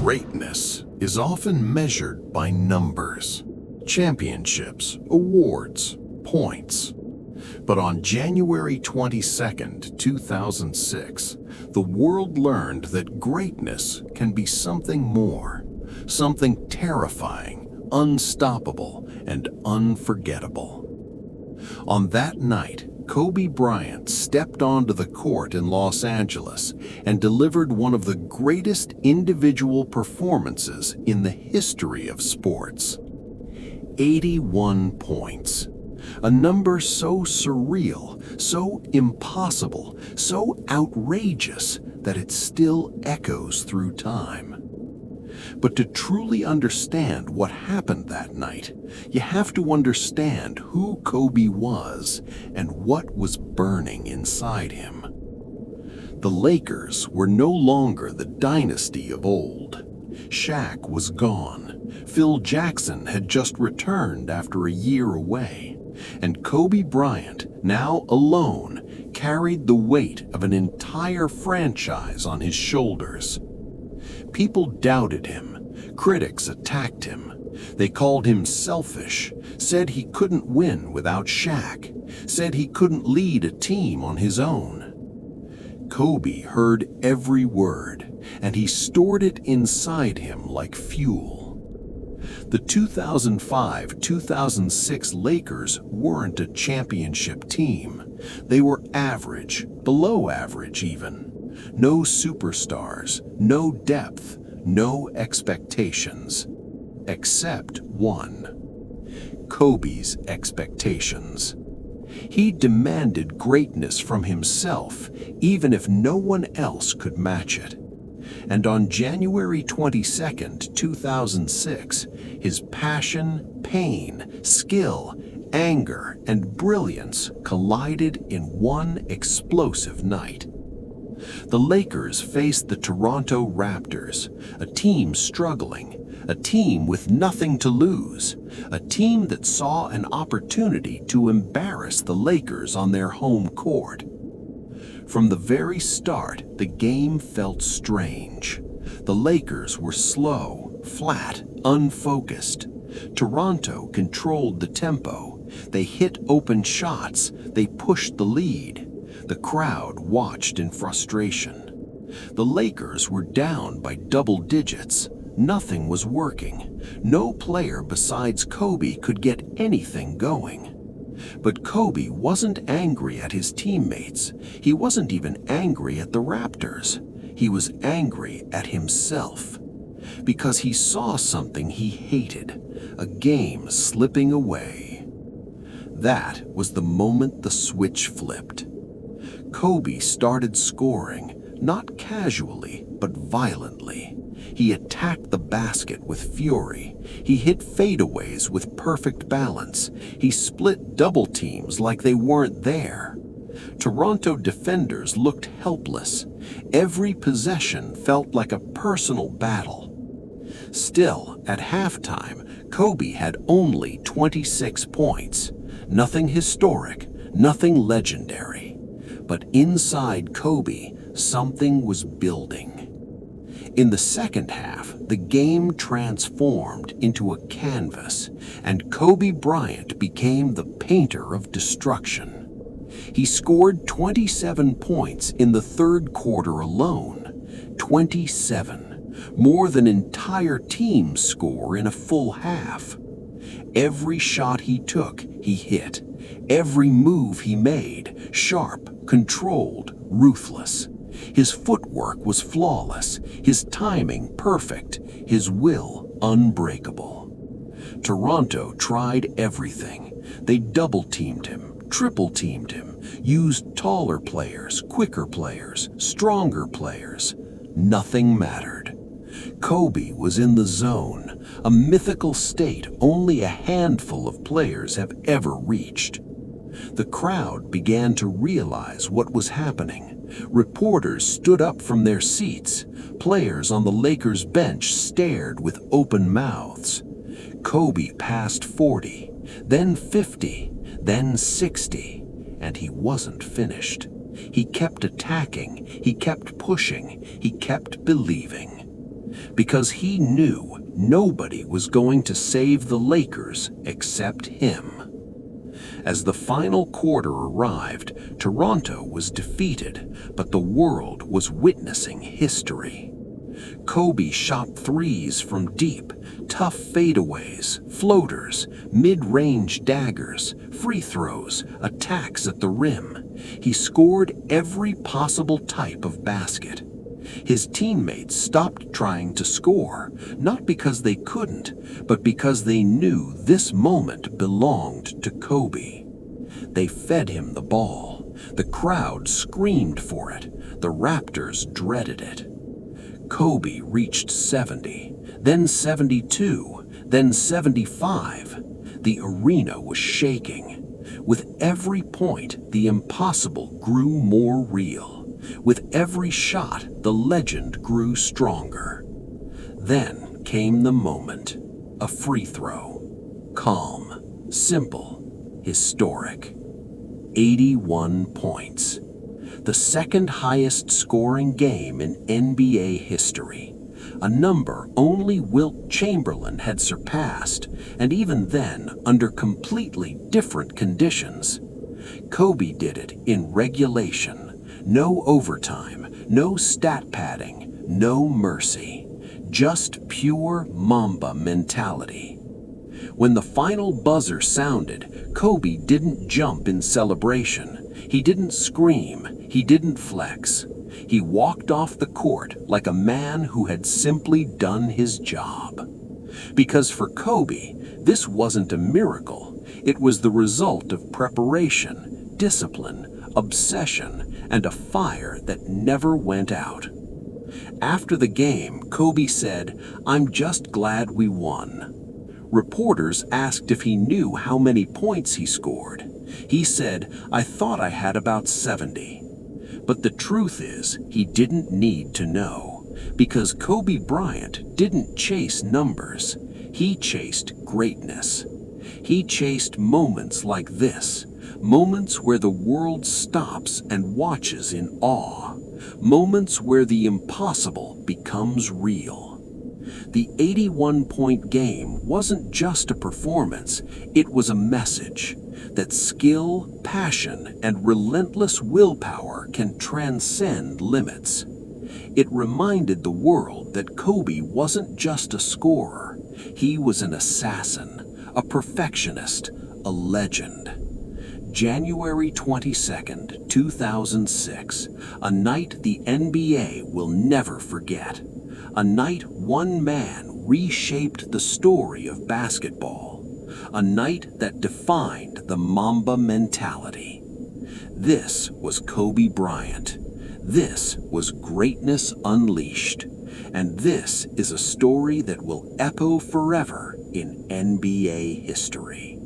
Greatness is often measured by numbers, championships, awards, points. But on January 22, 2006, the world learned that greatness can be something more, something terrifying, unstoppable, and unforgettable. On that night, Kobe Bryant stepped onto the court in Los Angeles and delivered one of the greatest individual performances in the history of sports. 81 points. A number so surreal, so impossible, so outrageous that it still echoes through time. But to truly understand what happened that night, you have to understand who Kobe was and what was burning inside him. The Lakers were no longer the dynasty of old. Shaq was gone. Phil Jackson had just returned after a year away. And Kobe Bryant, now alone, carried the weight of an entire franchise on his shoulders. People doubted him. Critics attacked him. They called him selfish, said he couldn't win without Shaq, said he couldn't lead a team on his own. Kobe heard every word, and he stored it inside him like fuel. The 2005-2006 Lakers weren't a championship team. They were average, below average even. No superstars, no depth, no expectations. Except one: Kobe's expectations. He demanded greatness from himself, even if no one else could match it. And on January 22, 2006, his passion, pain, skill, anger, and brilliance collided in one explosive night. The Lakers faced the Toronto Raptors, a team struggling, a team with nothing to lose, a team that saw an opportunity to embarrass the Lakers on their home court. From the very start, the game felt strange. The Lakers were slow, flat, unfocused. Toronto controlled the tempo. They hit open shots. They pushed the lead. The crowd watched in frustration. The Lakers were down by double digits. Nothing was working. No player besides Kobe could get anything going. But Kobe wasn't angry at his teammates. He wasn't even angry at the Raptors. He was angry at himself. Because he saw something he hated, a game slipping away. That was the moment the switch flipped. Kobe started scoring, not casually, but violently. He attacked the basket with fury. He hit fadeaways with perfect balance. He split double teams like they weren't there. Toronto defenders looked helpless. Every possession felt like a personal battle. Still, at halftime, Kobe had only 26 points. Nothing historic, nothing legendary. But inside Kobe, something was building. In the second half, the game transformed into a canvas, and Kobe Bryant became the painter of destruction. He scored 27 points in the third quarter alone. 27, more than entire teams score in a full half. Every shot he took, he hit. Every move he made, sharp, controlled, ruthless. His footwork was flawless, his timing perfect, his will unbreakable. Toronto tried everything. They double-teamed him, triple-teamed him, used taller players, quicker players, stronger players. Nothing mattered. Kobe was in the zone, a mythical state only a handful of players have ever reached. The crowd began to realize what was happening. Reporters stood up from their seats. Players on the Lakers bench stared with open mouths. Kobe passed 40, then 50, then 60, and he wasn't finished. He kept attacking, he kept pushing, he kept believing. Because he knew nobody was going to save the Lakers except him. As the final quarter arrived, Toronto was defeated, but the world was witnessing history. Kobe shot threes from deep, tough fadeaways, floaters, mid-range daggers, free throws, attacks at the rim. He scored every possible type of basket. His teammates stopped trying to score, not because they couldn't, but because they knew this moment belonged to Kobe. They fed him the ball. The crowd screamed for it. The Raptors dreaded it. Kobe reached 70, then 72, then 75. The arena was shaking. With every point, the impossible grew more real. With every shot, the legend grew stronger. Then came the moment. A free throw. Calm, simple, historic. 81 points. The second highest scoring game in NBA history. A number only Wilt Chamberlain had surpassed, and even then under completely different conditions. Kobe did it in regulation. No overtime, no stat padding, no mercy. Just pure Mamba mentality. When the final buzzer sounded, Kobe didn't jump in celebration. He didn't scream. He didn't flex. He walked off the court like a man who had simply done his job. Because for Kobe, this wasn't a miracle. It was the result of preparation, discipline, obsession, and a fire that never went out. After the game, Kobe said, "I'm just glad we won." Reporters asked if he knew how many points he scored. He said, "I thought I had about 70. But the truth is, he didn't need to know, because Kobe Bryant didn't chase numbers. He chased greatness. He chased moments like this, moments where the world stops and watches in awe, moments where the impossible becomes real. The 81-point game wasn't just a performance, it was a message that skill, passion, and relentless willpower can transcend limits. It reminded the world that Kobe wasn't just a scorer, he was an assassin, a perfectionist, a legend. January 22nd, 2006, a night the NBA will never forget. A night one man reshaped the story of basketball. A night that defined the Mamba mentality. This was Kobe Bryant. This was greatness unleashed. And this is a story that will echo forever in NBA history.